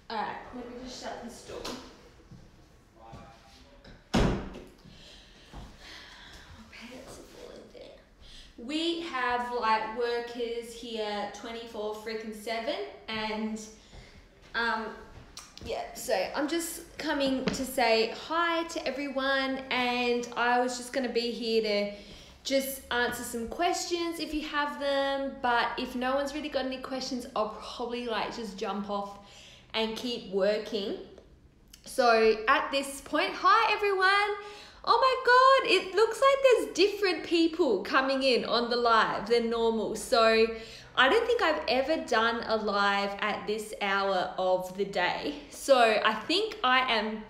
Alright, let me just shut this door. We have like workers here 24/7 and yeah, so I'm just coming to say hi to everyone, and I was just going to be here to just answer some questions if you have them, but if no one's really got any questions, I'll probably like just jump off and keep working. So at this point, hi everyone. Oh my God, it looks like there's different people coming in on the live than normal. So I don't think I've ever done a live at this hour of the day. So I think I am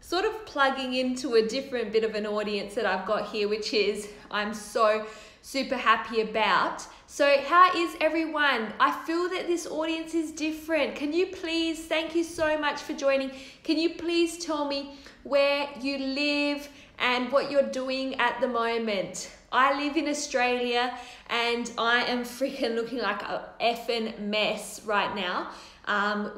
sort of plugging into a different bit of an audience that I've got here, which is I'm so super happy about. So how is everyone? I feel that this audience is different. Can you please, thank you so much for joining. Can you please tell me where you live and what you're doing at the moment? I live in Australia and I am freaking looking like a effing mess right now.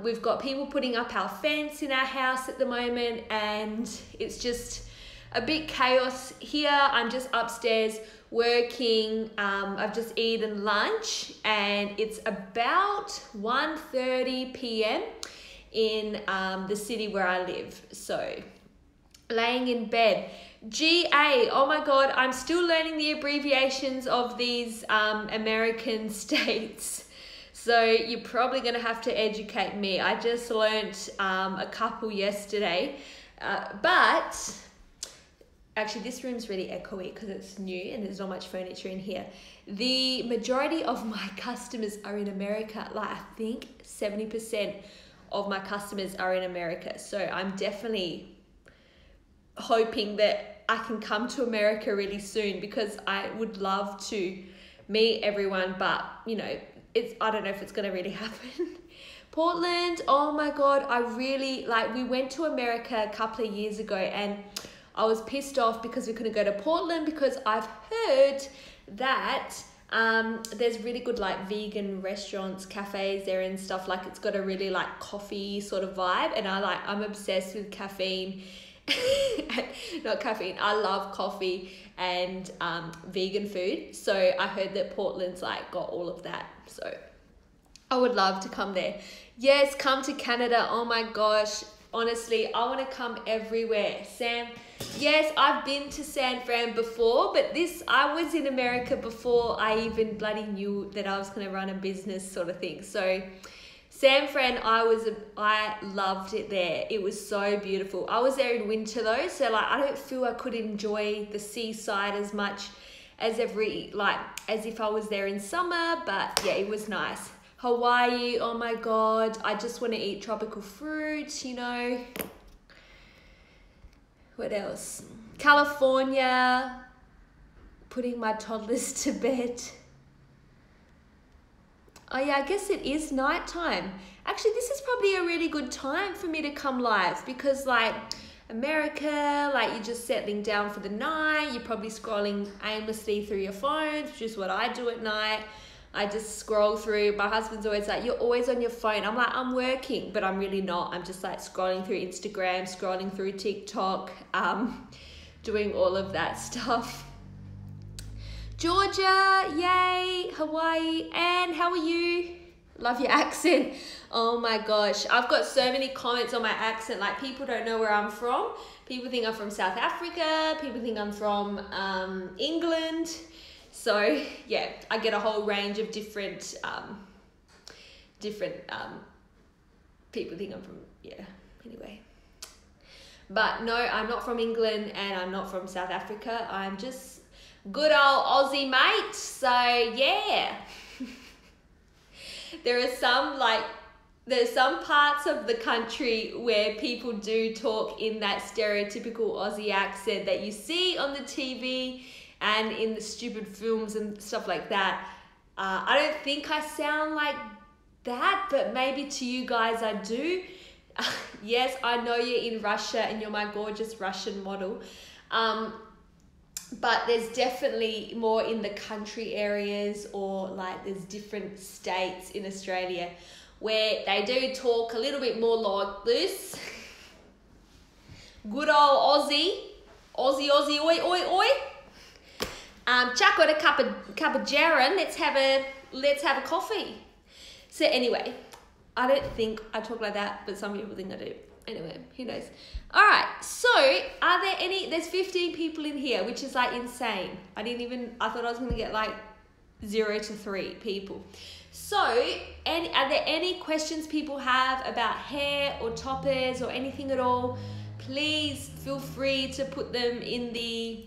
We've got people putting up our fence in our house at the moment and it's just a bit chaos here. I'm just upstairs working. I've just eaten lunch and it's about 1:30 p.m. in the city where I live. So laying in bed. GA, oh my God, I'm still learning the abbreviations of these American states. So you're probably going to have to educate me. I just learnt a couple yesterday. But actually this room's really echoey because it's new and there's not much furniture in here. The majority of my customers are in America. Like I think 70% of my customers are in America. So I'm definitely hoping that I can come to America really soon because I would love to meet everyone, but you know, I don't know if it's going to really happen. Portland, oh my God, I really we went to America a couple of years ago and I was pissed off because we couldn't go to Portland because I've heard that there's really good like vegan restaurants, cafes there and stuff. Like it's got a really like coffee sort of vibe, and I'm obsessed with caffeine. Not caffeine, I love coffee and vegan food. So I heard that Portland's like got all of that. So I would love to come there. Yes, come to Canada. Oh my gosh. Honestly, I want to come everywhere. Sam, yes, I've been to San Fran before, but I was in America before I even bloody knew that I was going to run a business sort of thing. So San Fran, I loved it there. It was so beautiful. I was there in winter though, so like I don't feel I could enjoy the seaside as much as as if I was there in summer, but yeah, it was nice. Hawaii, oh my God, I just want to eat tropical fruit, you know. What else? California, putting my toddlers to bed. Oh yeah, I guess it is nighttime. Actually, this is probably a really good time for me to come live because like America, like you're just settling down for the night. You're probably scrolling aimlessly through your phones, which is what I do at night. I just scroll through. My husband's always like, you're always on your phone. I'm like, I'm working, but I'm really not. I'm just like scrolling through Instagram, scrolling through TikTok, doing all of that stuff. Georgia, yay, Hawaii, Anne, how are you? Love your accent. Oh my gosh, I've got so many comments on my accent. Like people don't know where I'm from. People think I'm from South Africa. People think I'm from England. So yeah, I get a whole range of different people think I'm from, yeah, anyway. But no, I'm not from England and I'm not from South Africa. I'm just good old Aussie mate. So yeah. There's some parts of the country where people do talk in that stereotypical Aussie accent that you see on the TV and in the stupid films and stuff like that. I don't think I sound like that, but maybe to you guys I do. Yes, I know you're in Russia and you're my gorgeous Russian model. But there's definitely more in the country areas, or like there's different states in Australia where they do talk a little bit more like this. Good old Aussie, oi, oi, oi. Chuck got a cup of Jaren. Let's have a coffee. So anyway, I don't think I talk like that, but some people think I do. Anyway, who knows? All right. So are there any? There's 15 people in here, which is like insane. I thought I was gonna get like 0 to 3 people. So, are there any questions people have about hair or toppers or anything at all? Please feel free to put them in the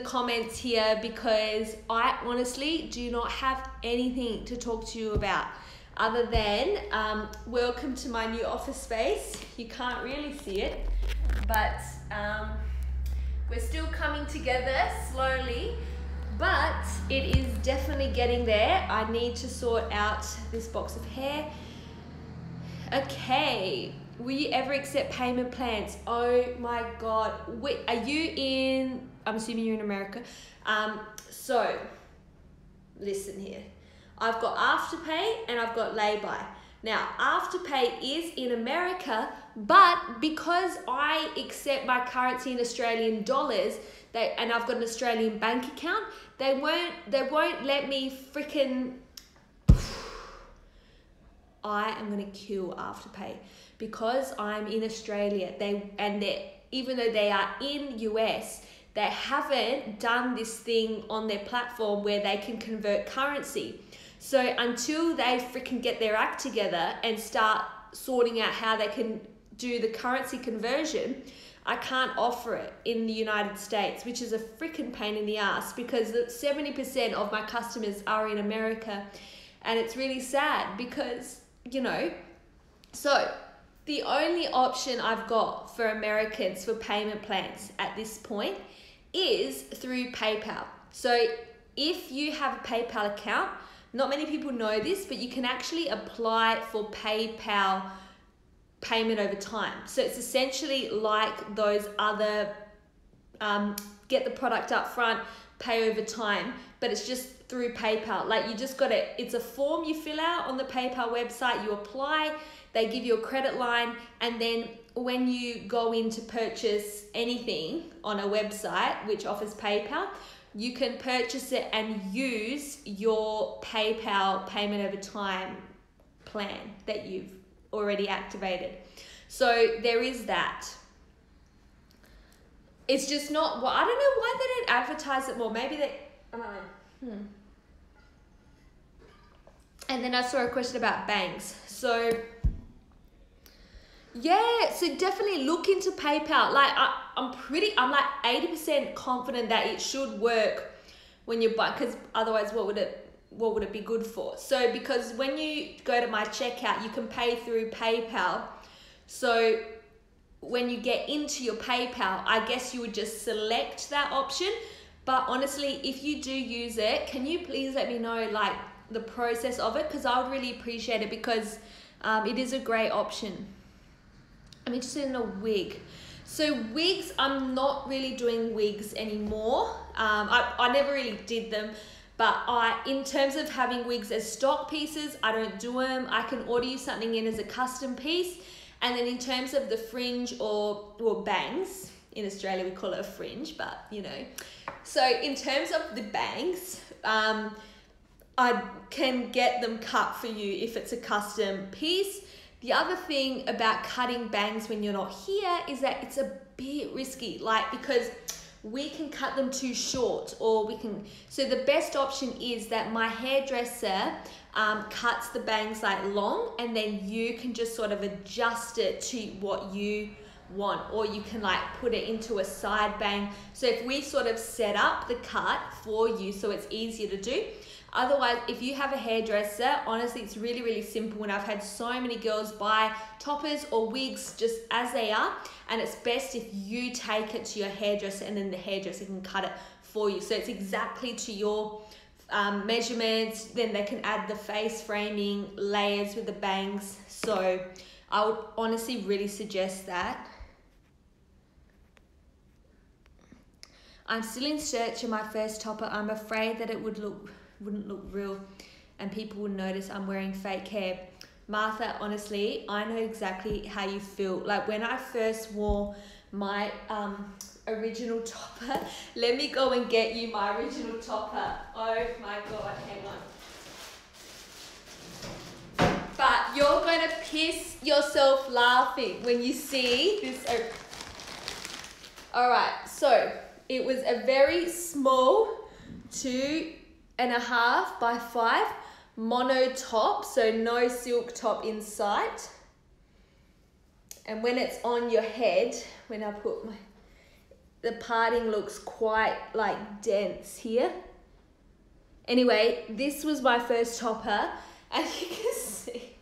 comments here, because I honestly do not have anything to talk to you about other than welcome to my new office space. You can't really see it, but we're still coming together slowly. But it is definitely getting there. I need to sort out this box of hair. Okay, will you ever accept payment plans? Oh my God. Wait, are you in, I'm assuming you're in America. So, listen here. I've got Afterpay and I've got lay-by. Now, Afterpay is in America, but because I accept my currency in Australian dollars, and I've got an Australian bank account, they won't let me freaking. I am gonna kill Afterpay because I'm in Australia. Even though they are in US, they haven't done this thing on their platform where they can convert currency. So until they freaking get their act together and start sorting out how they can do the currency conversion, I can't offer it in the United States, which is a freaking pain in the ass, because 70% of my customers are in America, and it's really sad because, so the only option I've got for Americans for payment plans at this point is through PayPal. So if you have a PayPal account, not many people know this, but you can actually apply for PayPal payment over time. So it's essentially like those other get the product up front, pay over time, but it's just through PayPal. Like you just got it's a form you fill out on the PayPal website, you apply, they give you a credit line, and then when you go in to purchase anything on a website which offers PayPal, you can purchase it and use your PayPal payment over time plan that you've already activated. So there is that. It's just not, well, I don't know why they don't advertise it more. Maybe they, I don't know. And then I saw a question about banks. So yeah, so definitely look into PayPal. Like I'm like 80% confident that it should work when you buy, because otherwise what would it be good for? So because when you go to my checkout, you can pay through PayPal. So when you get into your PayPal, I guess you would just select that option. But honestly, if you do use it, can you please let me know like the process of it? Because I would really appreciate it, because it is a great option. I'm interested in a wig. So wigs, I'm not really doing wigs anymore. I never really did them, but in terms of having wigs as stock pieces, I don't do them. I can order you something in as a custom piece. And then in terms of the fringe or bangs, in Australia we call it a fringe, but So in terms of the bangs, I can get them cut for you if it's a custom piece. The other thing about cutting bangs when you're not here is that it's a bit risky, like because we can cut them too short, or so the best option is that my hairdresser cuts the bangs like long, and then you can just sort of adjust it to what you want, or you can like put it into a side bang. So if we sort of set up the cut for you so it's easier to do. Otherwise, if you have a hairdresser, honestly, it's really, really simple. And I've had so many girls buy toppers or wigs just as they are. And it's best if you take it to your hairdresser and then the hairdresser can cut it for you. So it's exactly to your measurements. Then they can add the face framing, layers with the bangs. So I would honestly really suggest that. I'm still in search of my first topper. I'm afraid that it wouldn't look real and people would notice I'm wearing fake hair. Martha, honestly, I know exactly how you feel. Like when I first wore my original topper, let me go and get you my original topper. Oh my God, hang on. But you're going to piss yourself laughing when you see this. All right, so it was a very small 2.5 by 5 mono top, so no silk top in sight. And when it's on your head, when I put the parting looks quite like dense here. Anyway, this was my first topper, and you can see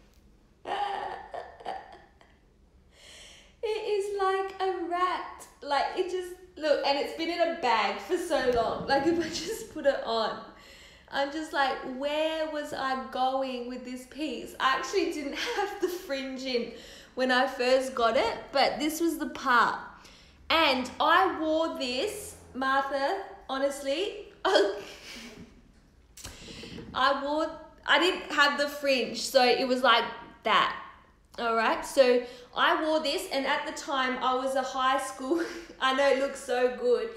it is like a rat. Like it just, look, and it's been in a bag for so long. Like if I just put it on, I'm just like, where was I going with this piece? I actually didn't have the fringe in when I first got it, but this was the part. And I wore this, Martha, honestly, I didn't have the fringe, so it was like that. All right, so I wore this, and at the time I was a high school, I know it looks so good.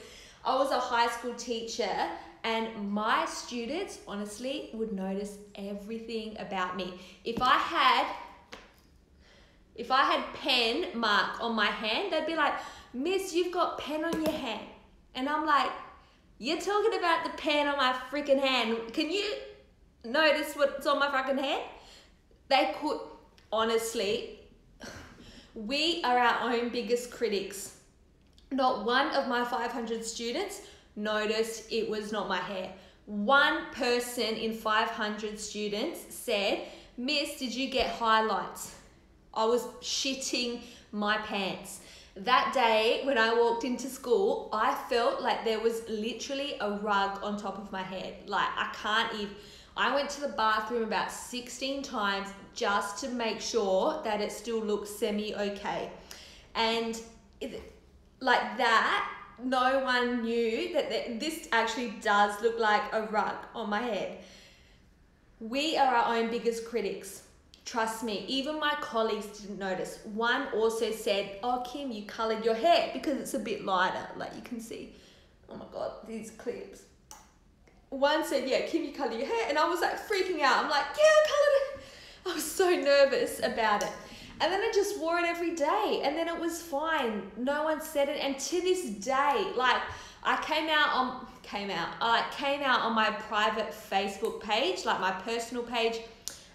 I was a high school teacher, and my students honestly would notice everything about me. If I had pen mark on my hand, they'd be like, Miss, you've got pen on your hand. And I'm like, you're talking about the pen on my freaking hand. Can you notice what's on my fucking hand? They could, honestly, we are our own biggest critics. Not one of my 500 students noticed it was not my hair. One person in 500 students said, Miss, did you get highlights? I was shitting my pants. That day when I walked into school, I felt like there was literally a rug on top of my head. Like I went to the bathroom about 16 times just to make sure that it still looked semi-okay. And like that, no one knew that this actually does look like a rug on my head. We are our own biggest critics. Trust me, even my colleagues didn't notice. One also said, oh, Kim, you colored your hair because it's a bit lighter, like you can see. Oh my God, these clips. One said, yeah, Kim, you colored your hair. And I was like freaking out. I'm like, yeah, I colored it. I was so nervous about it. And then I just wore it every day, and then it was fine. No one said it. And to this day, like I came out on my private Facebook page, like my personal page,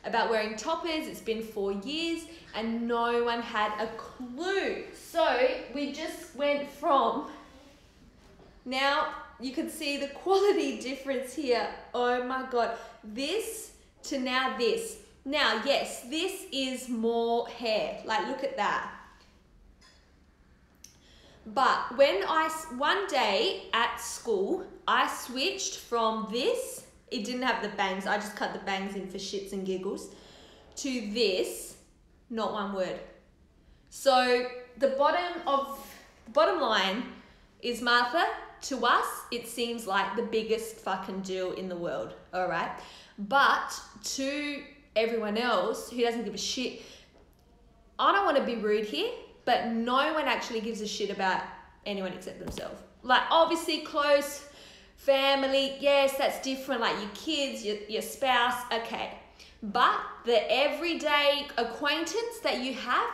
about wearing toppers. It's been 4 years and no one had a clue. So we just went from, now you can see the quality difference here. Oh my God, this to now this. Now, yes, this is more hair. Like, look at that. But when one day at school, I switched from this, it didn't have the bangs, I just cut the bangs in for shits and giggles, to this, not one word. So the bottom line is, Martha, to us, it seems like the biggest fucking deal in the world, all right? But to everyone else who doesn't give a shit, I don't want to be rude here, but no one actually gives a shit about anyone except themselves. Like, obviously close family, yes, that's different, like your kids, your spouse, okay. But the everyday acquaintance that you have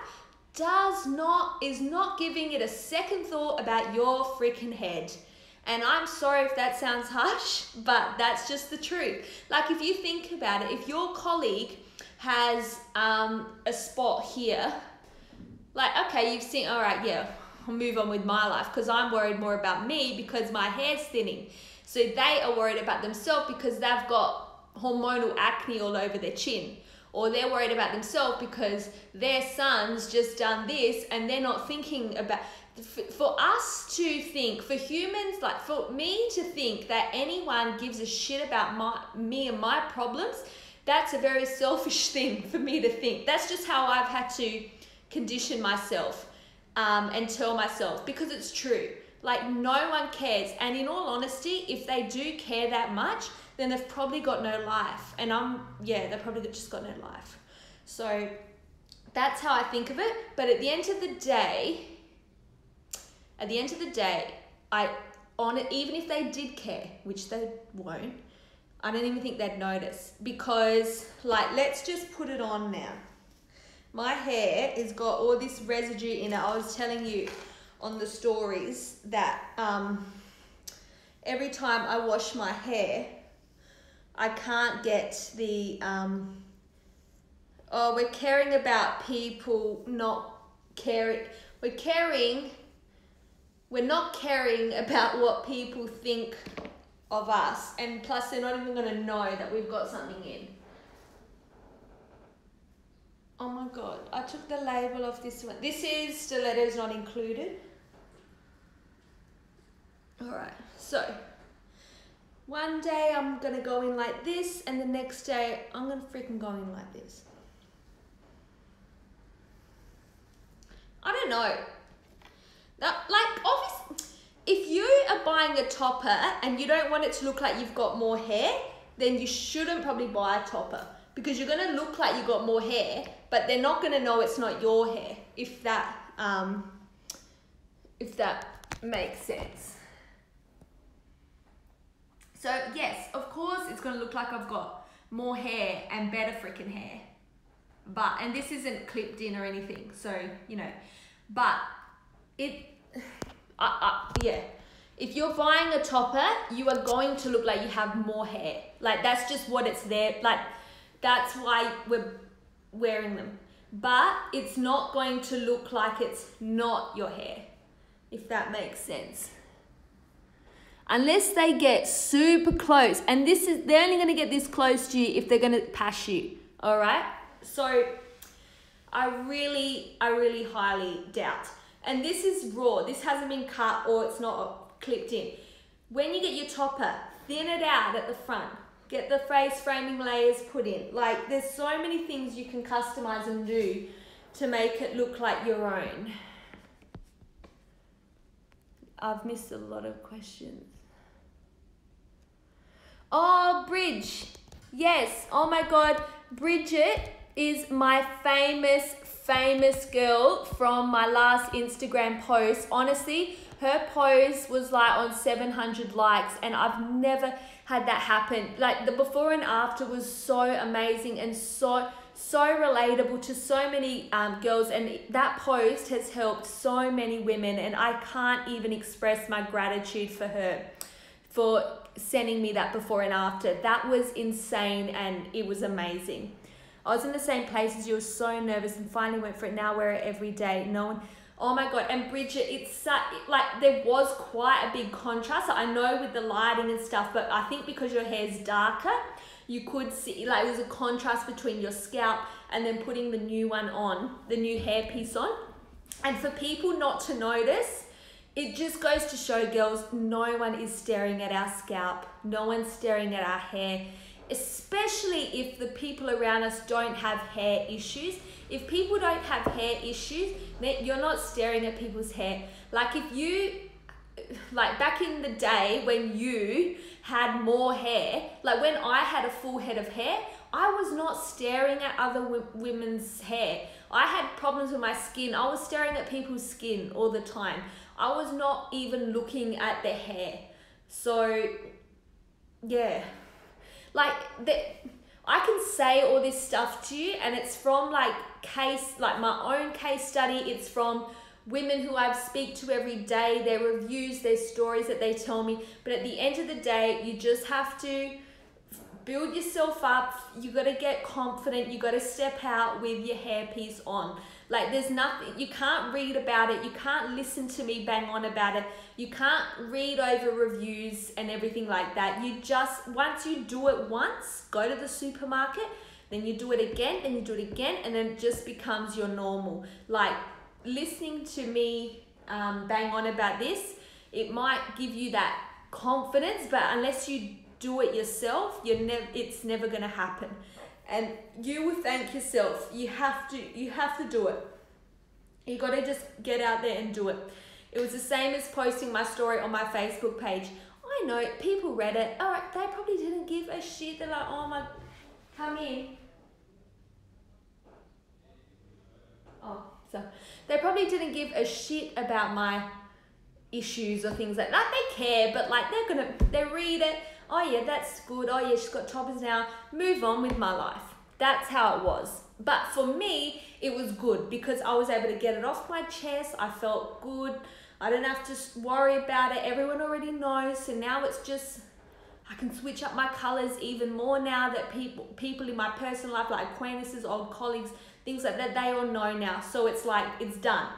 is not giving it a second thought about your freaking head. And I'm sorry if that sounds harsh, but that's just the truth. Like, if you think about it, if your colleague has a spot here, like, okay, you've seen, all right, yeah, I'll move on with my life because I'm worried more about me because my hair's thinning. So they are worried about themselves because they've got hormonal acne all over their chin. Or they're worried about themselves because their son's just done this and they're not thinking about... For us to think, for humans, like for me to think that anyone gives a shit about me and my problems, that's a very selfish thing for me to think. That's just how I've had to condition myself and tell myself, because it's true. Like, no one cares. And in all honesty, if they do care that much, then they've probably got no life. And they've probably just got no life. So that's how I think of it. But at the end of the day, even if they did care, which they won't, I don't even think they'd notice, because like, let's just put it on now. My hair has got all this residue in it. I was telling you on the stories that every time I wash my hair, I can't get the, we're caring about people not caring. We're not caring about what people think of us. And plus they're not even gonna know that we've got something in. Oh my God, I took the label off this one. This is stilettos not included. All right, so one day I'm gonna go in like this, and the next day I'm gonna freaking go in like this. I don't know. Now, like, obviously, if you are buying a topper and you don't want it to look like you've got more hair, then you shouldn't probably buy a topper, because you're gonna look like you've got more hair, but they're not gonna know it's not your hair, if that makes sense. So yes, of course it's gonna look like I've got more hair and better freaking hair, and this isn't clipped in or anything, so you know, but yeah. If you're buying a topper, you are going to look like you have more hair. Like, that's just what it's there. Like, that's why we're wearing them. But it's not going to look like it's not your hair, if that makes sense. Unless they get super close. And they're only going to get this close to you if they're going to pass you. All right? So I really highly doubt. And this is raw. This hasn't been cut, or it's not clipped in. When you get your topper, thin it out at the front. Get the face framing layers put in. Like, there's so many things you can customize and do to make it look like your own. I've missed a lot of questions. Oh, Bridge. Yes. Oh my God. Bridget is my famous girl from my last Instagram post. Honestly, her post was like on 700 likes, and I've never had that happen. Like, the before and after was so amazing and so relatable to so many girls, and that post has helped so many women, and I can't even express my gratitude for her for sending me that before and after. That was insane, and it was amazing. I was in the same place as you, was so nervous, and finally went for it. Now I wear it every day. No one, oh my God. And Bridget, it's like, there was quite a big contrast. I know with the lighting and stuff, but I think because your hair's darker, you could see, like, there's a contrast between your scalp and then putting the new one on, the new hair piece on. And for people not to notice, it just goes to show, girls, no one is staring at our scalp. No one's staring at our hair. Especially if the people around us don't have hair issues. If people don't have hair issues, then you're not staring at people's hair. Like, if you, like back in the day when you had more hair, like when I had a full head of hair, I was not staring at other women's hair. I had problems with my skin. I was staring at people's skin all the time. I was not even looking at their hair. So, yeah. Like, I can say all this stuff to you, and it's from like my own case study. It's from women who I speak to every day, their reviews, their stories that they tell me. But at the end of the day, you just have to build yourself up. You got to get confident. You got to step out with your hairpiece on. Like, there's nothing, you can't read about it. You can't listen to me bang on about it. You can't read over reviews and everything like that. You just, once you do it once, go to the supermarket, then you do it again, and you do it again, and then it just becomes your normal. Like, listening to me bang on about this, it might give you that confidence, but unless you do it yourself, it's never gonna happen. And you will thank yourself. You have to do it. You got to just get out there and do it. It was the same as posting my story on my Facebook page. I know people read it. All right, they probably didn't give a shit. They're like, oh my, come in. Oh, so they probably didn't give a shit about my issues or things like that. They care, but like they read it. Oh yeah, that's good. Oh yeah, she's got toppers now. Move on with my life. That's how it was. But for me, it was good because I was able to get it off my chest. I felt good. I don't have to worry about it. Everyone already knows. So now it's just, I can switch up my colors even more now that people in my personal life, like acquaintances, old colleagues, things like that, they all know now. So it's like, it's done.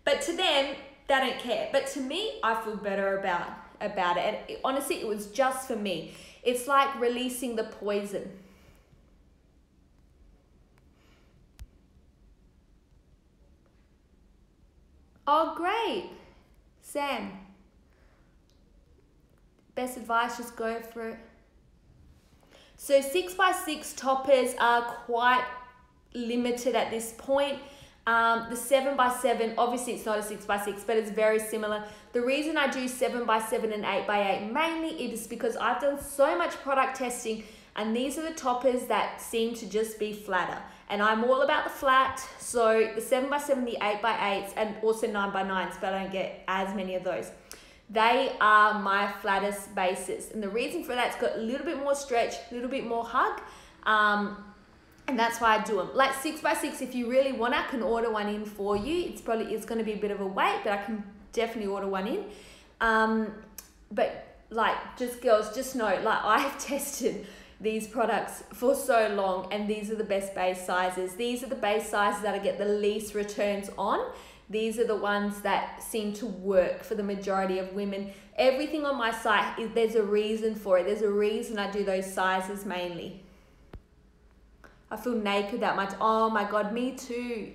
But to them, they don't care. But to me, I feel better about it. And honestly, it was just for me. It's like releasing the poison. Oh, great. Sam. Best advice, just go for it. So 6x6 toppers are quite limited at this point. The 7x7, obviously it's not a 6x6, but it's very similar. The reason I do 7x7 and 8x8 mainly is because I've done so much product testing, and these are the toppers that seem to just be flatter. And I'm all about the flat, so the 7x7, the 8x8s, and also 9x9s, but I don't get as many of those. They are my flattest bases. And the reason for that, it's got a little bit more stretch, a little bit more hug. And that's why I do them. Like 6x6, if you really want, I can order one in for you. It's going to be a bit of a wait, but I can definitely order one in. But like, just girls, just know, like I've tested these products for so long, and these are the best base sizes. These are the base sizes that I get the least returns on. These are the ones that seem to work for the majority of women. Everything on my site, there's a reason for it. There's a reason I do those sizes mainly. I feel naked that much. Oh my God, me too.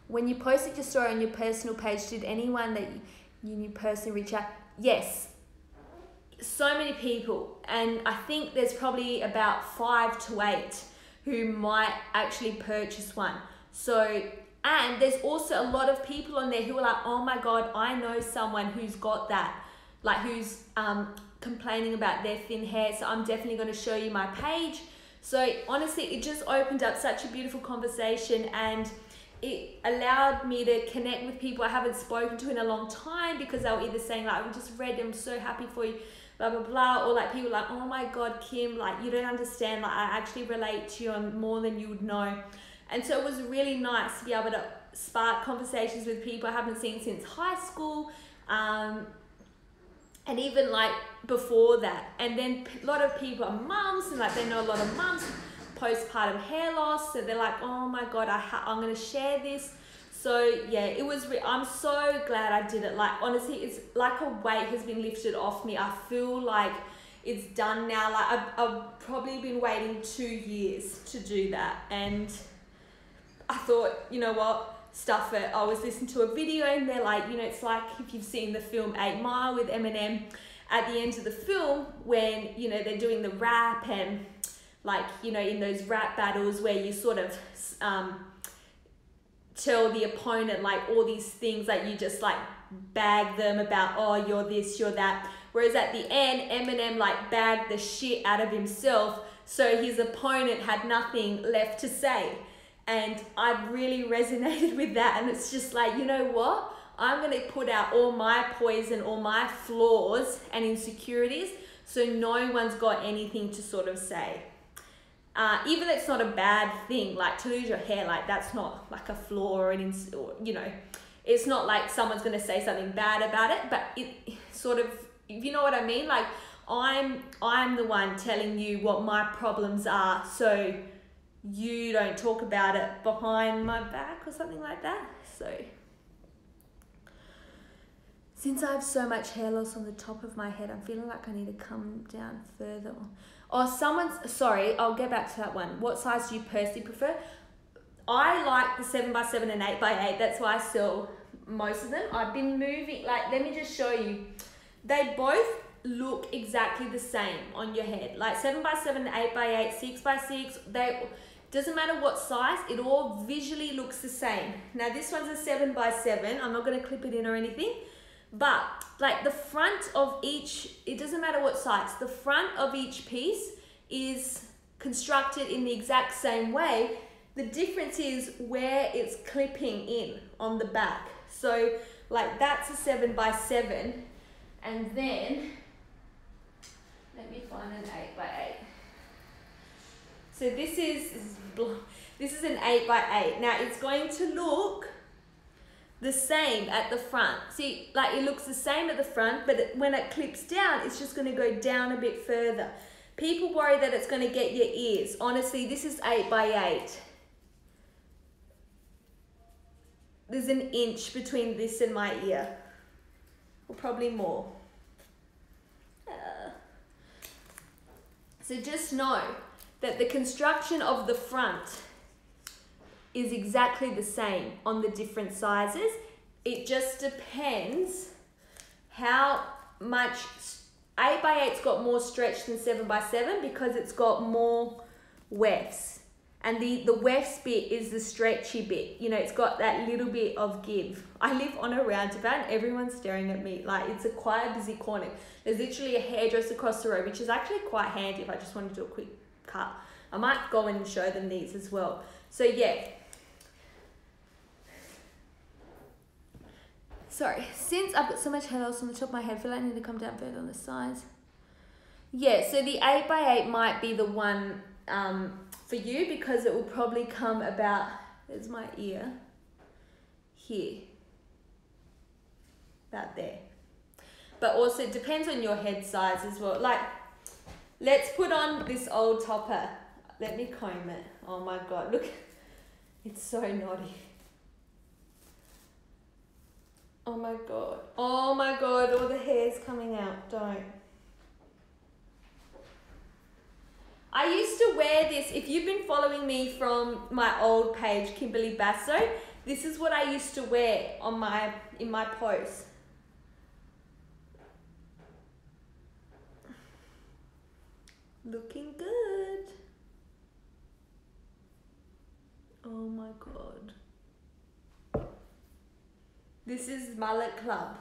When you posted your story on your personal page, did anyone that you knew personally reach out? Yes. So many people. And I think there's probably about 5 to 8 who might actually purchase one. So, and there's also a lot of people on there who are like, oh my God, I know someone who's got that. Like who's complaining about their thin hair. So I'm definitely going to show you my page. So honestly, it just opened up such a beautiful conversation, and it allowed me to connect with people I haven't spoken to in a long time, because they were either saying like, we just read, I'm so happy for you, blah, blah, blah. Or like people like, oh my God, Kim, like you don't understand, like I actually relate to you on more than you would know. And so it was really nice to be able to spark conversations with people I haven't seen since high school. And even like before that. And then a lot of people are mums, and like they know a lot of mums, postpartum hair loss, so they're like, oh my God, I'm going to share this. So yeah, it was, I'm so glad I did it. Like honestly, it's like a weight has been lifted off me. I feel like it's done now. Like I've probably been waiting 2 years to do that. And I thought, you know what, stuff it. I was listening to a video, and they're like, you know, it's like if you've seen the film 8 Mile with Eminem, at the end of the film when, you know, they're doing the rap, and like, you know, in those rap battles where you sort of tell the opponent like all these things, like you just like bag them about, oh, you're this, you're that. Whereas at the end, Eminem like bagged the shit out of himself, so his opponent had nothing left to say. And I really resonated with that. And it's just like, you know what? I'm going to put out all my poison, all my flaws and insecurities, so no one's got anything to sort of say. Even though it's not a bad thing, like to lose your hair, like that's not like a flaw or you know, it's not like someone's going to say something bad about it, but it sort of, if you know what I mean, like I'm the one telling you what my problems are, so you don't talk about it behind my back or something like that. So since I have so much hair loss on the top of my head, I'm feeling like I need to come down further. Oh, sorry, I'll get back to that one. What size do you personally prefer? I like the 7x7 and 8x8. That's why I sell most of them. I've been moving, like, let me just show you. They both look exactly the same on your head. Like 7x7, 8x8, 6x6, doesn't matter what size, it all visually looks the same. Now this one's a 7x7. I'm not going to clip it in or anything. But like the front of each, it doesn't matter what size, the front of each piece is constructed in the exact same way. The difference is where it's clipping in on the back. So like that's a 7x7, and then let me find an 8x8. So this is an 8x8. Now it's going to look the same at the front. See, like it looks the same at the front, but when it clips down, it's just going to go down a bit further. People worry that it's going to get your ears. Honestly, this is 8x8. There's an inch between this and my ear, or probably more. So just know that the construction of the front is exactly the same on the different sizes. It just depends how much. 8x8's got more stretch than 7x7 because it's got more wefts. And the wefts bit is the stretchy bit. You know, it's got that little bit of give. I live on a roundabout and everyone's staring at me. Like, it's quite a busy corner. There's literally a hairdresser across the road, which is actually quite handy if I just want to do a quick cut. I might go and show them these as well. So, yeah. Sorry, since I've got so much hair loss on the top of my head, I feel like I need to come down further on the sides. Yeah, so the 8x8 might be the one for you because it will probably come about, there's my ear, here, about there. But also it depends on your head size as well. Like, let's put on this old topper. Let me comb it. Oh my God, look, it's so naughty. Oh my God. Oh my God, all the hair's coming out. Don't. I used to wear this. If you've been following me from my old page, Kimberly Basso, this is what I used to wear on in my posts. Looking good. Oh my God. This is Mullet Club.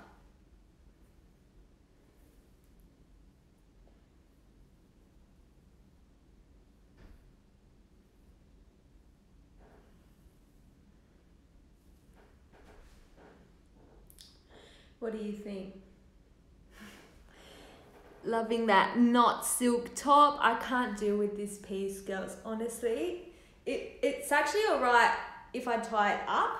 What do you think? Loving that not silk top. I can't deal with this piece, girls. Honestly, it's actually alright if I tie it up,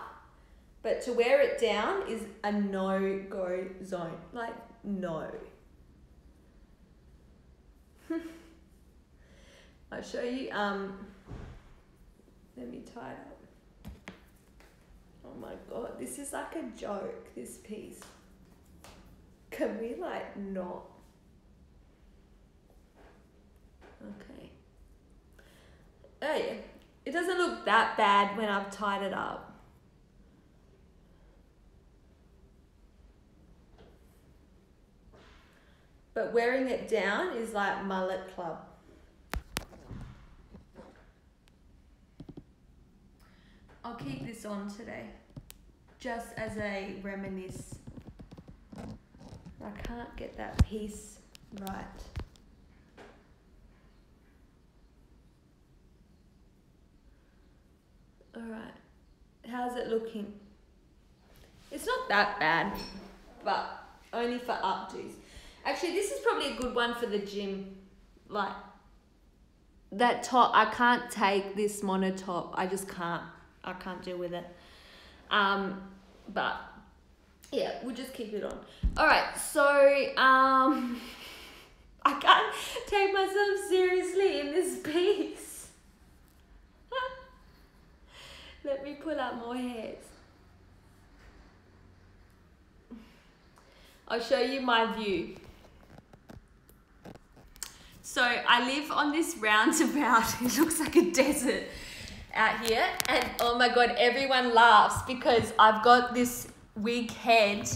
but to wear it down is a no-go zone. Like, no. I'll show you, let me tie it up. Oh my God, this is like a joke, this piece. Can we like not? Okay. Oh yeah, it doesn't look that bad when I've tied it up. But wearing it down is like Mullet Club. I'll keep this on today, just as a reminisce. I can't get that piece right. Alright, how's it looking? It's not that bad, but only for updos. Actually, this is probably a good one for the gym. Like, that top, I can't take this mono top. I just can't. I can't deal with it. But, yeah, we'll just keep it on. Alright, so, I can't take myself seriously in this piece. Let me pull out more hairs. I'll show you my view. So I live on this roundabout. It looks like a desert out here. And oh my God, everyone laughs because I've got this wig head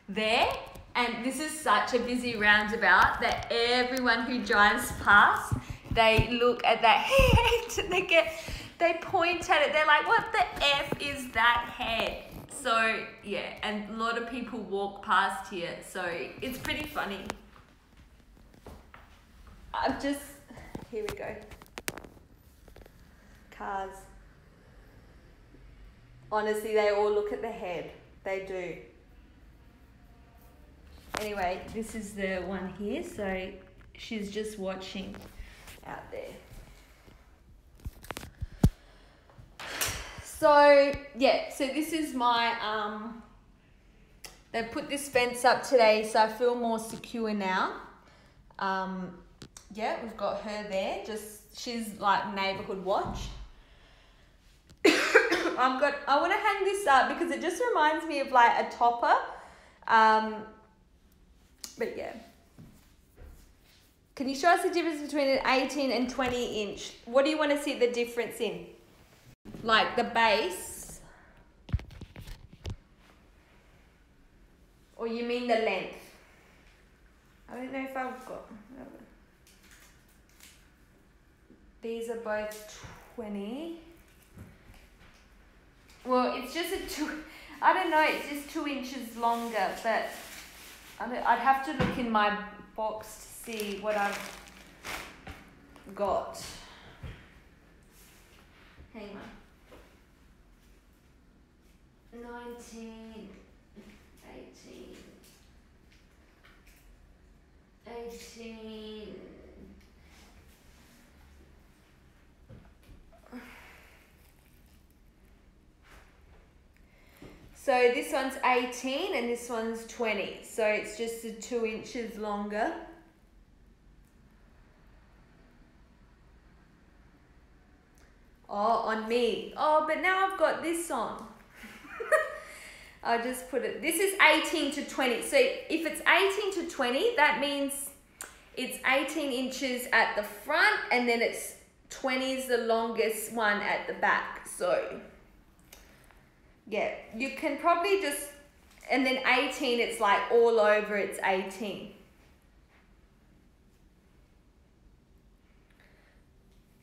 there. And this is such a busy roundabout that everyone who drives past, they look at that head and they point at it. They're like, what the F is that head? So yeah, and a lot of people walk past here. So it's pretty funny. Here we go. cars. Honestly, they all look at the head. They do. Anyway, this is the one here. So she's just watching out there. So yeah, so this is my they put this fence up today, so I feel more secure now. Yeah, we've got her there. She's like neighborhood watch. I want to hang this up because it just reminds me of like a topper. But yeah. Can you show us the difference between an 18 and 20 inch? What do you want to see the difference in? Like the base? Or you mean the length? I don't know if I've got... These are both 20. Well, it's just I don't know, it's just 2 inches longer, but I'd have to look in my box to see what I've got. Hang on. 19, 18, 18. So this one's 18 and this one's 20. So it's just 2 inches longer. Oh, on me. Oh, but now I've got this on. I'll just put it. This is 18 to 20. So if it's 18 to 20, that means it's 18 inches at the front and then it's 20 is the longest one at the back. So yeah, you can probably just, and then 18, it's like all over, it's 18.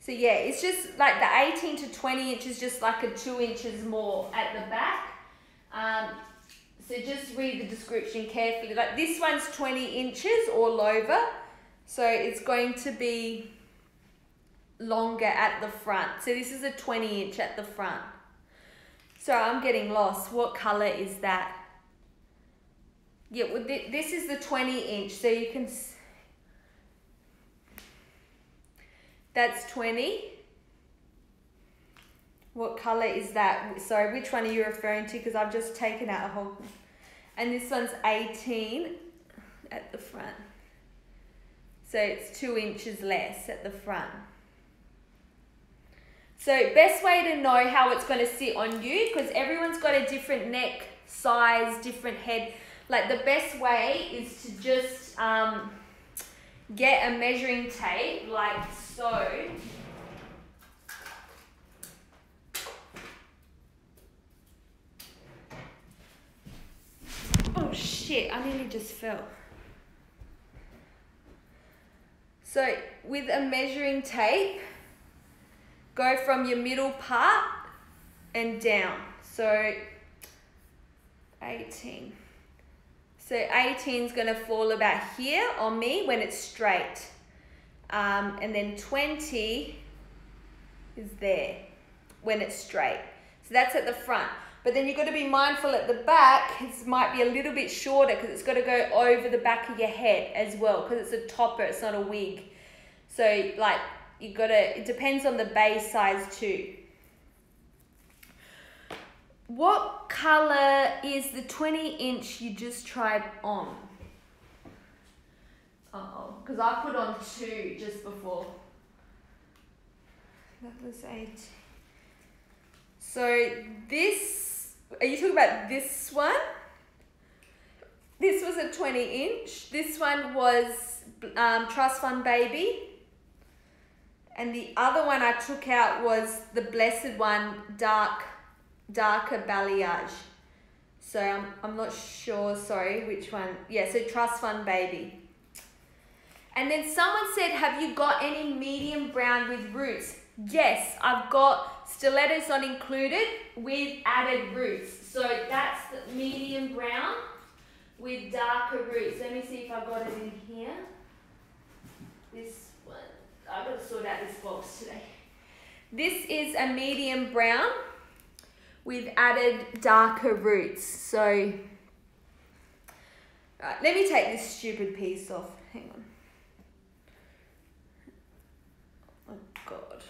So yeah, it's just like the 18 to 20 inches, just like a 2 inches more at the back. So just read the description carefully. Like this one's 20 inches all over. So it's going to be longer at the front. So this is a 20 inch at the front. So I'm getting lost. What color is that? Yeah, well, this is the 20 inch. So you can, that's 20. What color is that? Sorry, which one are you referring to? Because I've just taken out a whole, and this one's 18 at the front. So it's 2 inches less at the front. So best way to know how it's going to sit on you, because everyone's got a different neck size, different head. Like the best way is to just get a measuring tape like so. Oh shit, I nearly just fell. So with a measuring tape, go from your middle part and down. So 18. So 18 is going to fall about here on me when it's straight. And then 20 is there when it's straight. So that's at the front. But then you've got to be mindful at the back, it might be a little bit shorter because it's got to go over the back of your head as well, because it's a topper, it's not a wig. So like you got to, it depends on the base size too. What color is the 20 inch you just tried on? Uh-oh, because I put on 2 just before. That was 8. So this, are you talking about this one? This was a 20 inch. This one was Trust Fund Baby. And the other one I took out was the Blessed one, darker balayage. So I'm not sure, sorry, which one. Yeah, so Trust Fund Baby. And then someone said, have you got any medium brown with roots? Yes, I've got stilettos not included with added roots. So that's the medium brown with darker roots. Let me see if I got it in here. This one, I've got to sort out this box today. This is a medium brown with added darker roots. So, right, let me take this stupid piece off. Hang on. Oh, God.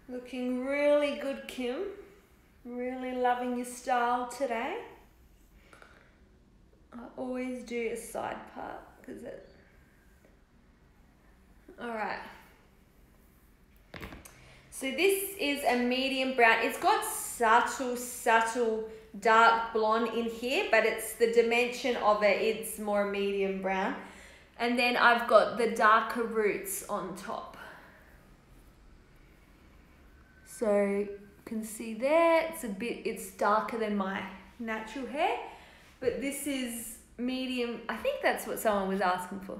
Looking really good, Kim. Really loving your style today. I always do a side part because it... Alright. So this is a medium brown. It's got subtle dark blonde in here, but it's the dimension of it. It's more medium brown. And then I've got the darker roots on top. So you can see there, it's darker than my natural hair, but this is medium. I think that's what someone was asking for.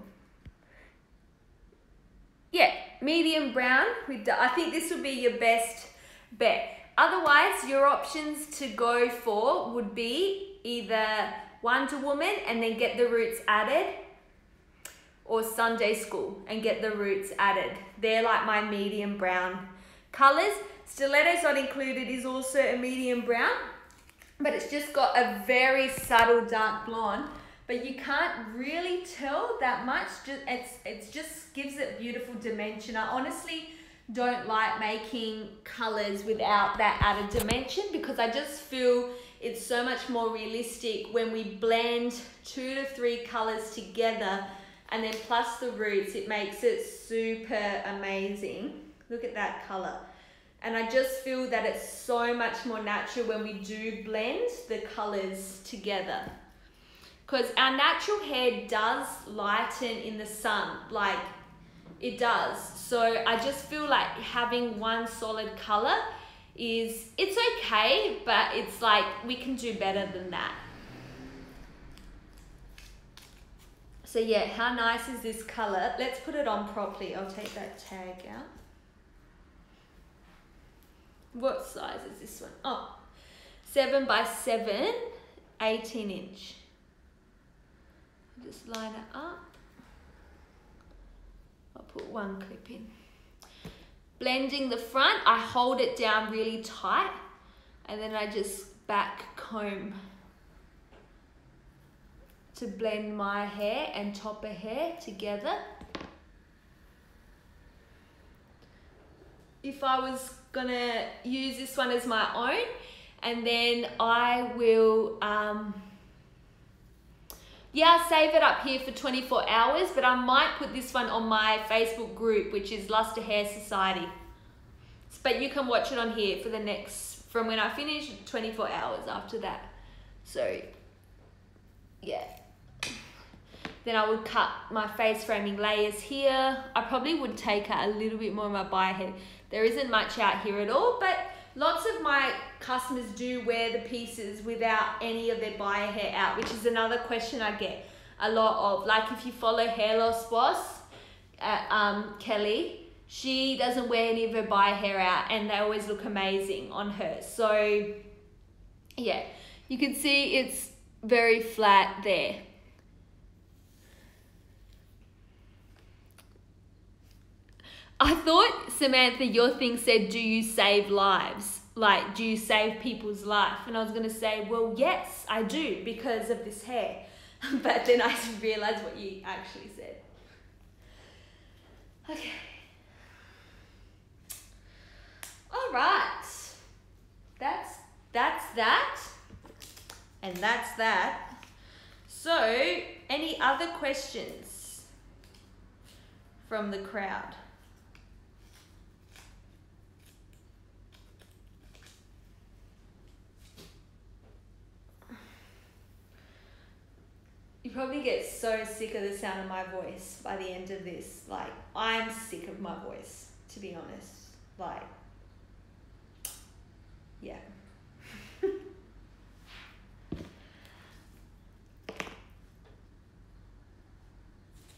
Yeah, medium brown. I think this would be your best bet. Otherwise, your options to go for would be either Wonder Woman and then get the roots added, or Sunday School and get the roots added. They're like my medium brown colors. Stilettos Not Included is also a medium brown, but it's just got a very subtle dark blonde, but you can't really tell that much. It just gives it beautiful dimension. I honestly don't like making colors without that added dimension because I just feel it's so much more realistic when we blend 2 to 3 colors together and then plus the roots. It makes it super amazing. Look at that color. And I just feel that it's so much more natural when we do blend the colors together. Because our natural hair does lighten in the sun, like it does. So I just feel like having one solid color it's okay, but it's like we can do better than that. So yeah, how nice is this color? Let's put it on properly. I'll take that tag out. What size is this one? Oh, 7 by 7, 18 inch. Just line it up. I'll put one clip in. Blending the front, I hold it down really tight and then I just back comb to blend my hair and topper hair together. If I was gonna use this one as my own, and then I will I'll save it up here for 24 hours, but I might put this one on my Facebook group, which is Lusta Hair Society. But you can watch it on here for the next, from when I finish, 24 hours after that. So yeah, then I would cut my face framing layers here. I probably would take out a little bit more of my bias head. There isn't much out here at all, but lots of my customers do wear the pieces without any of their bias hair out, which is another question I get a lot of. Like if you follow Hair Loss Boss, Kelly, she doesn't wear any of her bias hair out and they always look amazing on her. So yeah, you can see it's very flat there. I thought, Samantha, your thing said, do you save lives? Like, do you save people's life? And I was going to say, well, yes, I do because of this hair. But then I realized what you actually said. Okay. All right. That's that. And that's that. So, any other questions from the crowd? You probably get so sick of the sound of my voice by the end of this. Like, I'm sick of my voice, to be honest. Like, yeah.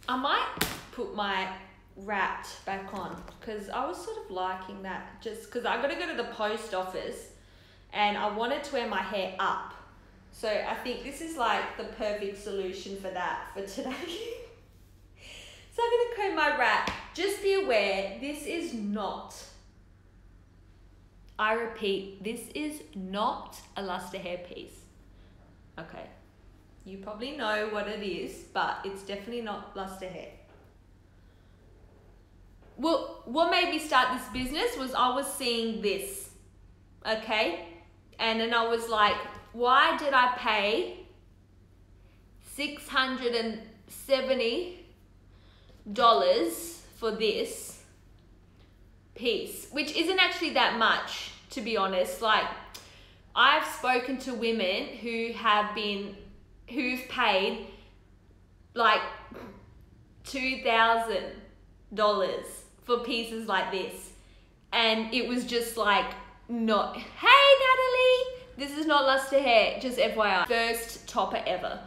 I might put my wrapped back on because I was sort of liking that, just because I got to go to the post office and I wanted to wear my hair up. So I think this is like the perfect solution for that for today. So I'm going to comb my wrap. Just be aware, this is not, I repeat, this is not a Lusta Hair piece. Okay, you probably know what it is, but it's definitely not Lusta Hair. Well, what made me start this business was I was seeing this, okay? And then I was like, why did I pay $670 for this piece, which isn't actually that much, to be honest. Like, I've spoken to women who've paid like $2,000 for pieces like this, and it was just like, not, hey Natalie, this is not Lusta Hair, just FYI. First topper ever.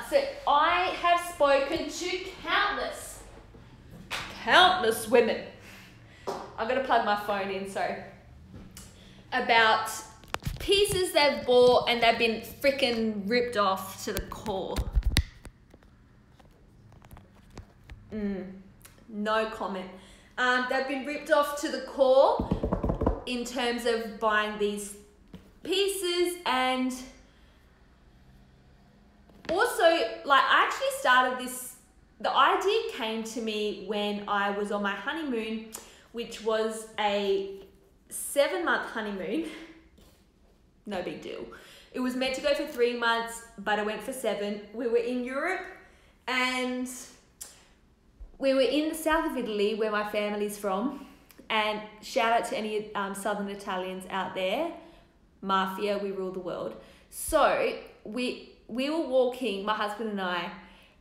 So I have spoken to countless women. I'm gonna plug my phone in, so, about pieces they've bought and they've been freaking ripped off to the core. No comment. They've been ripped off to the core in terms of buying these pieces, and also, like, I actually started this, the idea came to me when I was on my honeymoon, which was a 7-month honeymoon. No big deal. It was meant to go for 3 months, but I went for 7. We were in Europe, and we were in the south of Italy, where my family's from. And shout out to any Southern Italians out there. Mafia, we rule the world. So we were walking, my husband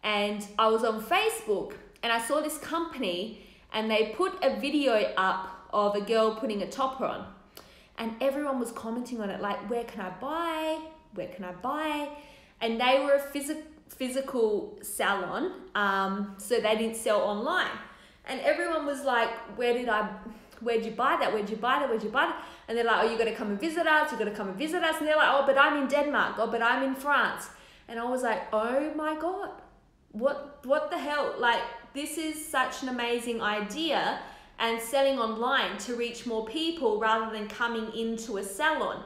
and I was on Facebook, and I saw this company, and they put a video up of a girl putting a topper on, and everyone was commenting on it, like, where can I buy? Where can I buy? And they were a physical salon, so they didn't sell online. And everyone was like, where'd you buy that? Where'd you buy that? Where'd you buy that? And they're like, oh, you got to come and visit us. You got to come and visit us. And they're like, oh, but I'm in Denmark. Oh, but I'm in France. And I was like, oh my God, what the hell? Like, this is such an amazing idea, and selling online to reach more people rather than coming into a salon.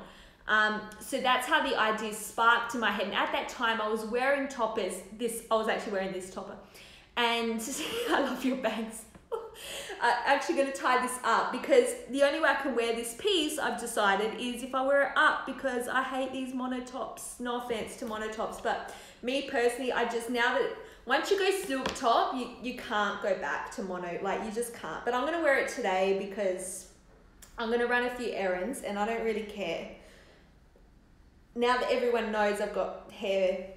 So that's how the idea sparked in my head. And at that time, I was wearing toppers. I was actually wearing this topper. And I love your bangs. I'm actually going to tie this up, because the only way I can wear this piece, I've decided, is if I wear it up, because I hate these monotops. No offense to monotops, but me personally, once you go silk top, you can't go back to mono. Like, you just can't. But I'm going to wear it today because I'm going to run a few errands, and I don't really care. Now that everyone knows I've got hair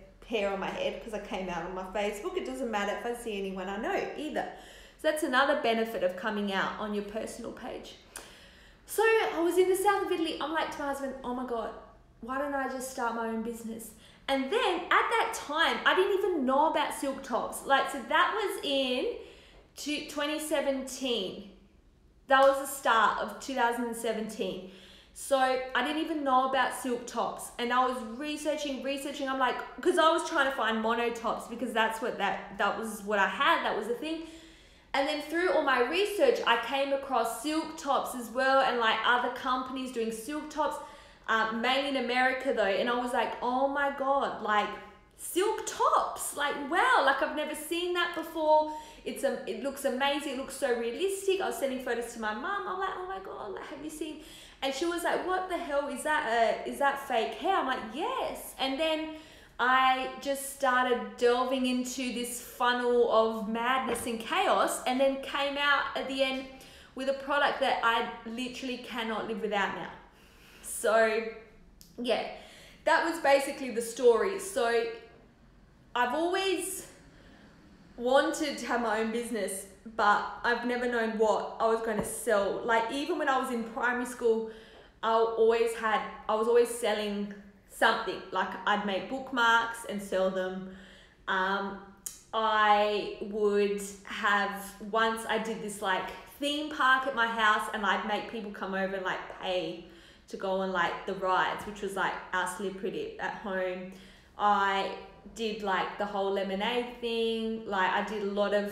on my head because I came out on my Facebook, it doesn't matter if I see anyone I know either. So that's another benefit of coming out on your personal page. So I was in the south of Italy. I'm like to my husband, oh my God, why don't I just start my own business? And then at that time, I didn't even know about silk tops. Like, so that was in 2017. That was the start of 2017. So I didn't even know about silk tops, and I was researching. I'm like, because I was trying to find mono tops, because that's what that was what I had. That was the thing. And then through all my research, I came across silk tops as well, and like other companies doing silk tops, mainly in America though. And I was like, oh my God, like silk tops, like wow, like I've never seen that before. It looks amazing. It looks so realistic. I was sending photos to my mum. I'm like, oh my God, like, have you seen? And she was like, what the hell is that? Is that fake hair? I'm like, yes. And then I just started delving into this funnel of madness and chaos, and then came out at the end with a product that I literally cannot live without now. So yeah, that was basically the story. So I've always wanted to have my own business, but I've never known what I was going to sell. Like, even when I was in primary school, I was always selling something. Like, I'd make bookmarks and sell them. I would have, once I did this like theme park at my house, and I'd make people come over and like pay to go on like the rides, which was like our slippery dip at home. I did like the whole lemonade thing. Like I did a lot of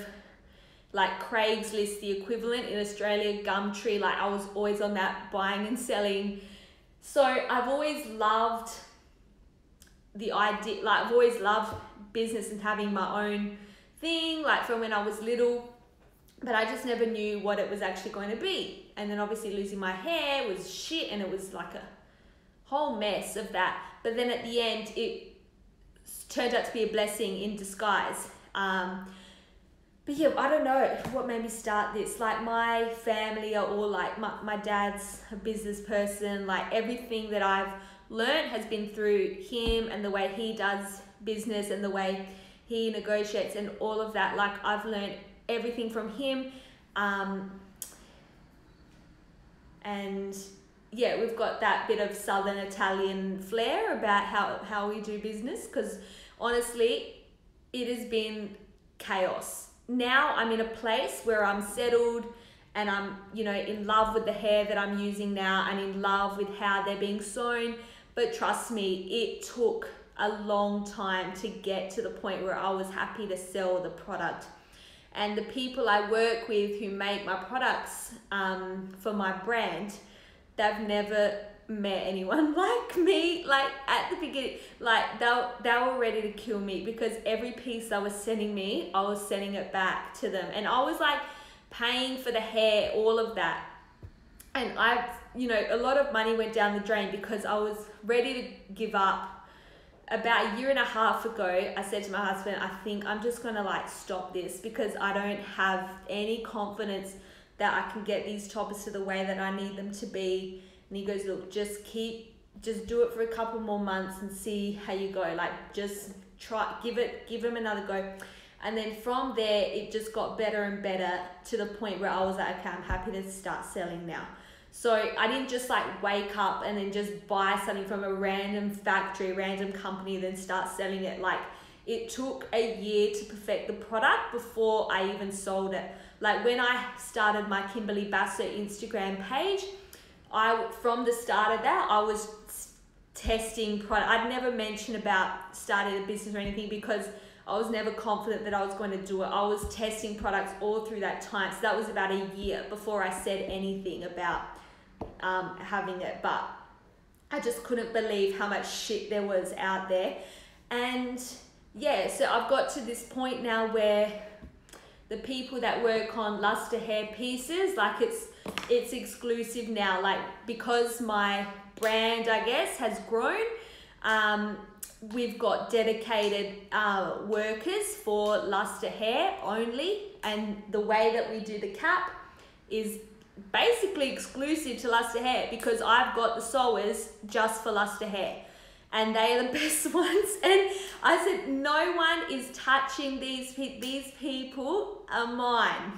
like Craigslist, the equivalent in Australia, Gumtree. Like I was always on that, buying and selling. So I've always loved the idea, like I've always loved business and having my own thing, like from when I was little, but I just never knew what it was actually going to be. And then obviously losing my hair was shit, and it was like a whole mess of that. But then at the end, it turned out to be a blessing in disguise. But yeah, I don't know what made me start this. Like my family are all like, my dad's a business person. Like everything that I've learned has been through him and the way he does business and the way he negotiates and all of that. Like I've learned everything from him. And yeah, we've got that bit of Southern Italian flair about how we do business, because honestly, it has been chaos. Now I'm in a place where I'm settled and I'm, you know, in love with the hair that I'm using now and in love with how they're being sewn. But trust me, it took a long time to get to the point where I was happy to sell the product. And the people I work with who make my products for my brand, they've never met anyone like me. Like at the beginning, like they were ready to kill me, because every piece they were sending me, I was sending it back to them, and I was like paying for the hair, all of that. And you know, a lot of money went down the drain because I was ready to give up. About a year and a half ago, I said to my husband, I think I'm just gonna like stop this, because I don't have any confidence that I can get these toppers to the way that I need them to be. And he goes, look, just do it for a couple more months and see how you go. Like just try, give them another go. And then from there, it just got better and better to the point where I was like, okay, I'm happy to start selling now. So I didn't just like wake up and then just buy something from a random factory, random company, then start selling it. Like it took a year to perfect the product before I even sold it. Like when I started my Kimberly Basso Instagram page, from the start of that, I was testing product. I'd never mentioned about starting a business or anything, because I was never confident that I was going to do it. I was testing products all through that time. So that was about a year before I said anything about having it. But I just couldn't believe how much shit there was out there. And yeah, so I've got to this point now where the people that work on Lusta Hair pieces, like it's exclusive now, like because my brand, I guess, has grown. We've got dedicated workers for Lusta Hair only, and the way that we do the cap is basically exclusive to Lusta Hair, because I've got the sewers just for Lusta Hair, and they are the best ones. And I said, no one is touching these people are mine,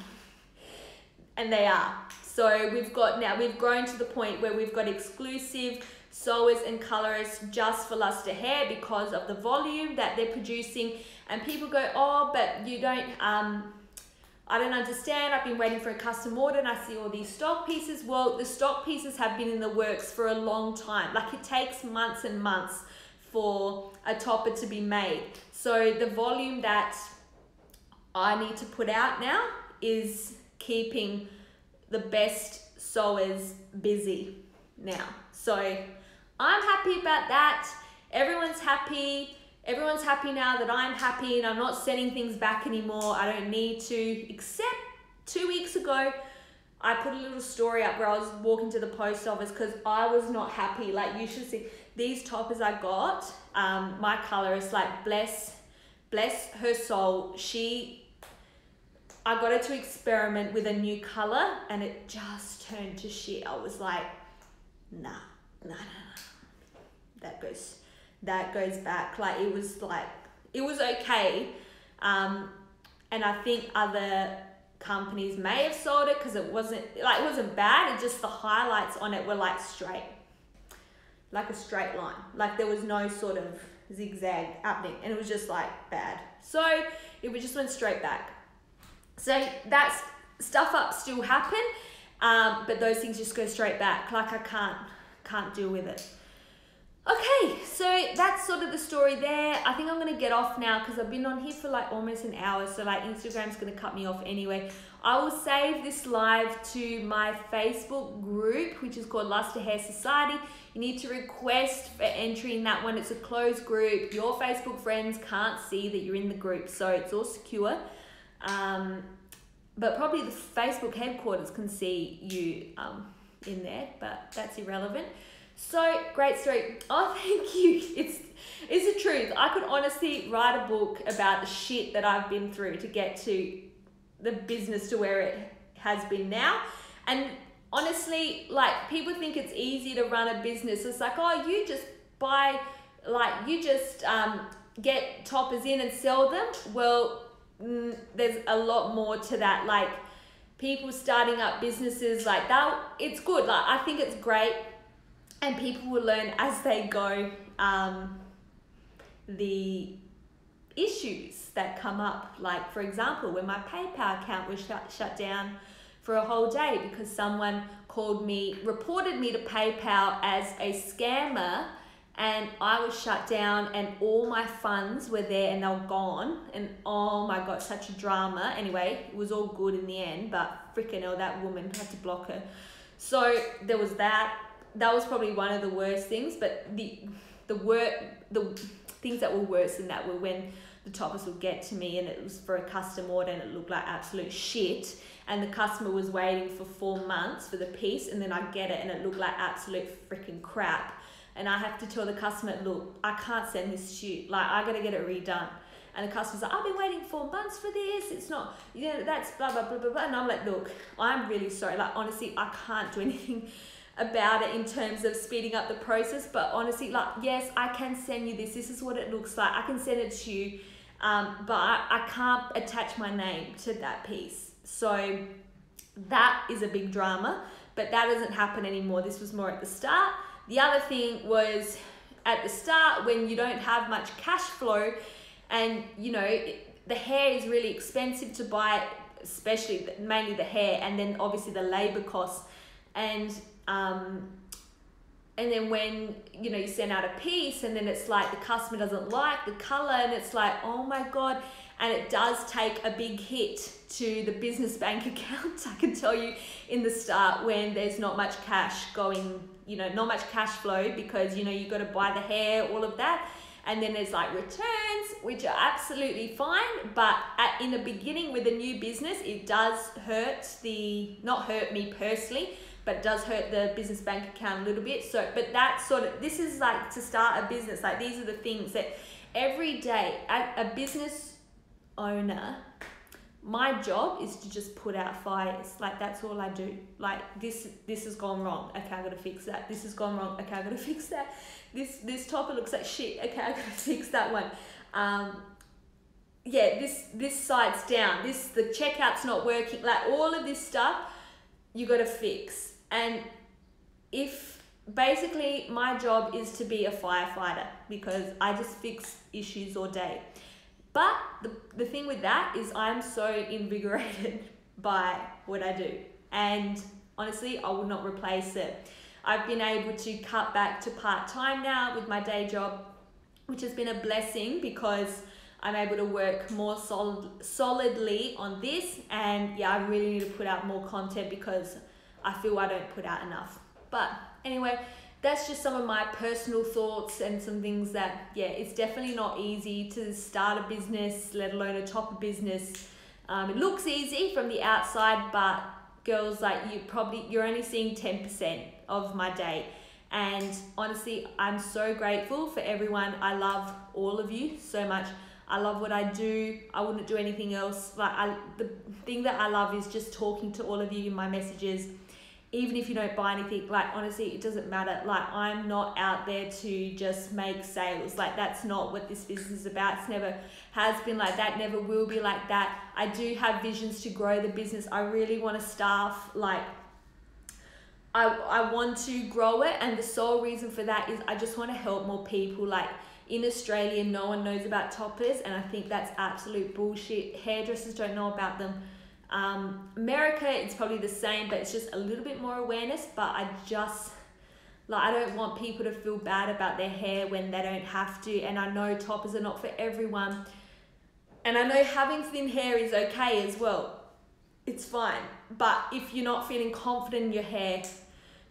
and they are. So we've grown to the point where we've got exclusive sewers and colorists just for Lusta Hair because of the volume that they're producing. And people go, oh, but you don't, I don't understand. I've been waiting for a custom order and I see all these stock pieces. Well, the stock pieces have been in the works for a long time. Like it takes months and months for a topper to be made. So the volume that I need to put out now is keeping the best sewers busy now. So I'm happy about that. Everyone's happy. Everyone's happy now that I'm happy and I'm not sending things back anymore. I don't need to, except 2 weeks ago, I put a little story up where I was walking to the post office because I was not happy. Like you should see these toppers I got. My colorist, like bless her soul. I got her to experiment with a new color and it just turned to shit. I was like, nah. That goes back. Like it was okay. And I think other companies may have sold it because it wasn't bad. It just, the highlights on it were like straight, like a straight line. Like there was no sort of zigzag happening and it was just like bad. So it just went straight back. So that stuff up still happen, but those things just go straight back. Like I can't can't deal with it. Okay, so that's sort of the story there. I think I'm going to get off now because I've been on here for like almost an hour. So like Instagram's going to cut me off anyway. I will save this live to my Facebook group, which is called Lusta Hair Society. You need to request for entering that one. It's a closed group. Your Facebook friends can't see that you're in the group. So it's all secure. But probably the Facebook headquarters can see you in there, but that's irrelevant. So great story. Oh, thank you. It's the truth. I could honestly write a book about the shit that I've been through to get to the business to where it has been now. And honestly, like, people think it's easy to run a business. It's like, oh, you just buy, like, you just get toppers in and sell them. Well, there's a lot more to that. Like, people starting up businesses like that, it's good. Like, I think it's great. And people will learn as they go the issues that come up. Like, for example, when my PayPal account was shut down for a whole day because someone reported me to PayPal as a scammer, and I was shut down and all my funds were there and they were gone. And oh my God, such a drama. Anyway, it was all good in the end, but freaking hell, that woman had to block her. So there was that. That was probably one of the worst things, but the things that were worse than that were when the toppers would get to me and it was for a custom order and it looked like absolute shit, and the customer was waiting for 4 months for the piece, and then I get it and it looked like absolute freaking crap, and I have to tell the customer, look, I can't send this to you, like, I gotta get it redone. And the customer's like, I've been waiting 4 months for this, it's not, you know, that's blah blah blah blah blah. And I'm like, look, I'm really sorry, like, honestly, I can't do anything about it in terms of speeding up the process, but honestly, like, yes, I can send you this is what it looks like, I can send it to you, but I can't attach my name to that piece. So that is a big drama, but that doesn't happen anymore. This was more at the start. The other thing was at the start, when you don't have much cash flow and, you know, the hair is really expensive to buy, especially mainly the hair, and then obviously the labor costs, and then when, you know, you send out a piece and then it's like the customer doesn't like the color and it's like, oh my God, and it does take a big hit to the business bank account, I can tell you, in the start, when there's not much cash going, you know, not much cash flow, because, you know, you got to buy the hair, all of that. And then there's like returns, which are absolutely fine. But in the beginning with a new business, it does not hurt me personally, but it does hurt the business bank account a little bit. So, but that sort of, this is like to start a business, like these are the things that every day, a business owner, my job is to just put out fires. Like, that's all I do. Like, this has gone wrong. Okay, I gotta fix that. This has gone wrong. Okay, I gotta fix that. This topper looks like shit. Okay, I gotta fix that one. Yeah, this site's down. The checkout's not working. Like, all of this stuff, you gotta fix. And basically my job is to be a firefighter, because I just fix issues all day. But the thing with that is I'm so invigorated by what I do. And honestly, I would not replace it. I've been able to cut back to part-time now with my day job, which has been a blessing because I'm able to work more solidly on this. And yeah, I really need to put out more content because I feel I don't put out enough. But anyway, that's just some of my personal thoughts and some things that, yeah, it's definitely not easy to start a business, let alone a topper business. It looks easy from the outside, but girls, like, you're only seeing 10% of my day. And honestly, I'm so grateful for everyone. I love all of you so much. I love what I do. I wouldn't do anything else. Like, the thing that I love is just talking to all of you in my messages. Even if you don't buy anything, like, honestly, it doesn't matter. Like, I'm not out there to just make sales. Like, that's not what this business is about. It's never has been like that, never will be like that. I do have visions to grow the business. I really want to staff, like, I want to grow it, and the sole reason for that is I just want to help more people. Like, in Australia, no one knows about toppers, and I think that's absolute bullshit. Hairdressers don't know about them. America, it's probably the same, but it's just a little bit more awareness. But Like, I don't want people to feel bad about their hair when they don't have to. And I know toppers are not for everyone. And I know having thin hair is okay as well. It's fine. But if you're not feeling confident in your hair,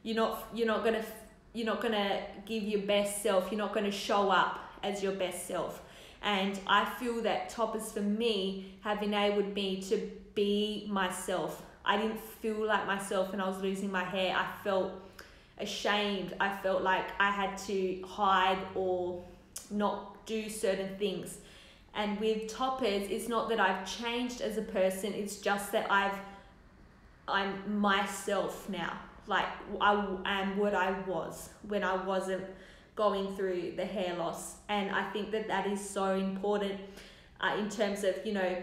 you're not gonna give your best self. You're not gonna show up as your best self. And I feel that toppers for me have enabled me to be myself. I didn't feel like myself when I was losing my hair. I felt ashamed. I felt like I had to hide or not do certain things. And with toppers, it's not that I've changed as a person, it's just that I'm myself now. Like, I am what I was when I wasn't going through the hair loss. And I think that that is so important in terms of, you know,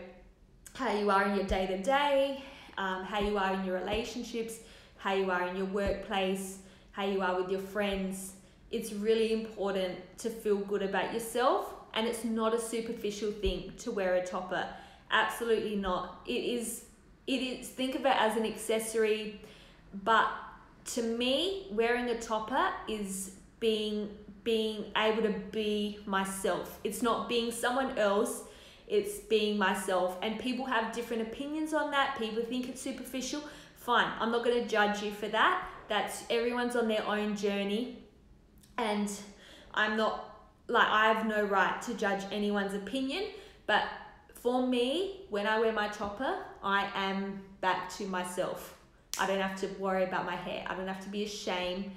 how you are in your day-to-day, how you are in your relationships, how you are in your workplace, how you are with your friends. It's really important to feel good about yourself, and it's not a superficial thing to wear a topper. Absolutely not. It is, think of it as an accessory, but to me, wearing a topper is being able to be myself. It's not being someone else, it's being myself. And people have different opinions on that. People think it's superficial. Fine, I'm not going to judge you for that. That's, everyone's on their own journey, and I'm not, like, I have no right to judge anyone's opinion. But for me, when I wear my topper, I am back to myself. I don't have to worry about my hair. I don't have to be ashamed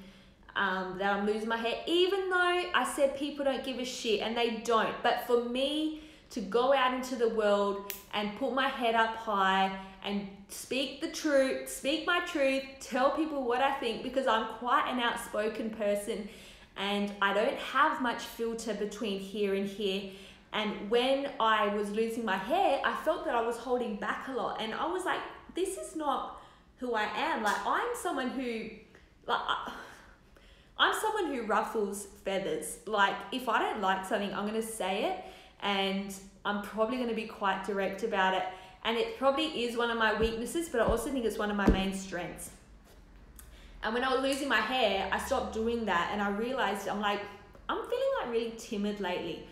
that I'm losing my hair, even though I said people don't give a shit, and they don't. But for me to go out into the world and put my head up high and speak the truth, speak my truth, tell people what I think, because I'm quite an outspoken person and I don't have much filter between here and here. And when I was losing my hair, I felt that I was holding back a lot, and I was like, this is not who I am. Like, I'm someone who ruffles feathers. Like, if I don't like something, I'm going to say it, and I'm probably going to be quite direct about it. And it probably is one of my weaknesses, but I also think it's one of my main strengths. And when I was losing my hair, I stopped doing that, and I realized, I'm feeling like really timid lately.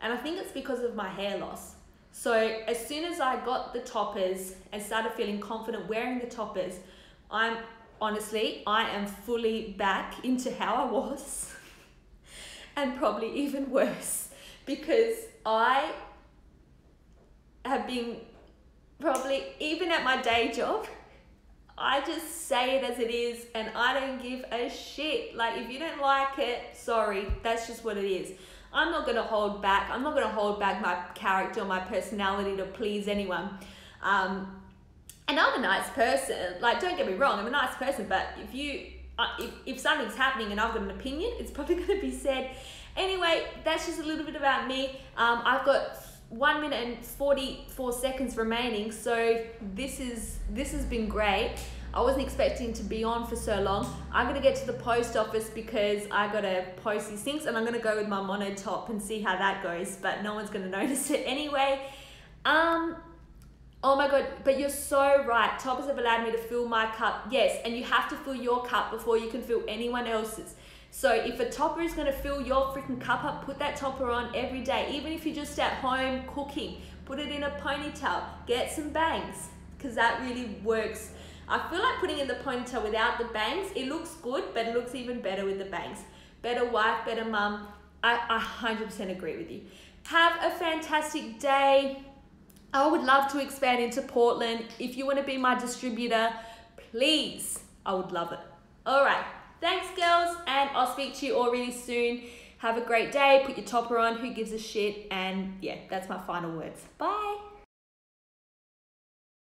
And I think it's because of my hair loss. So as soon as I got the toppers and started feeling confident wearing the toppers, I am fully back into how I was and probably even worse, because I have been probably, even at my day job, I just say it as it is and I don't give a shit. Like, if you don't like it, sorry, that's just what it is. I'm not going to hold back. I'm not going to hold back my character or my personality to please anyone. And I'm a nice person. Like, don't get me wrong, I'm a nice person, but if something's happening and I've got an opinion, it's probably going to be said. Anyway, that's just a little bit about me. I've got 1 minute and 44 seconds remaining, so this has been great. I wasn't expecting to be on for so long. I'm gonna get to the post office because I gotta post these things, and I'm gonna go with my mono top and see how that goes, but no one's gonna notice it anyway. Oh my God, but you're so right. Toppers have allowed me to fill my cup. Yes, and you have to fill your cup before you can fill anyone else's. So if a topper is gonna fill your freaking cup up, put that topper on every day. Even if you're just at home cooking, put it in a ponytail, get some bangs, because that really works. I feel like putting in the ponytail without the bangs, it looks good, but it looks even better with the bangs. Better wife, better mum. I 100% agree with you. Have a fantastic day. I would love to expand into Portland. If you want to be my distributor, please, I would love it. All right, thanks girls, and I'll speak to you all really soon. Have a great day, put your topper on, who gives a shit, and yeah, that's my final words. Bye.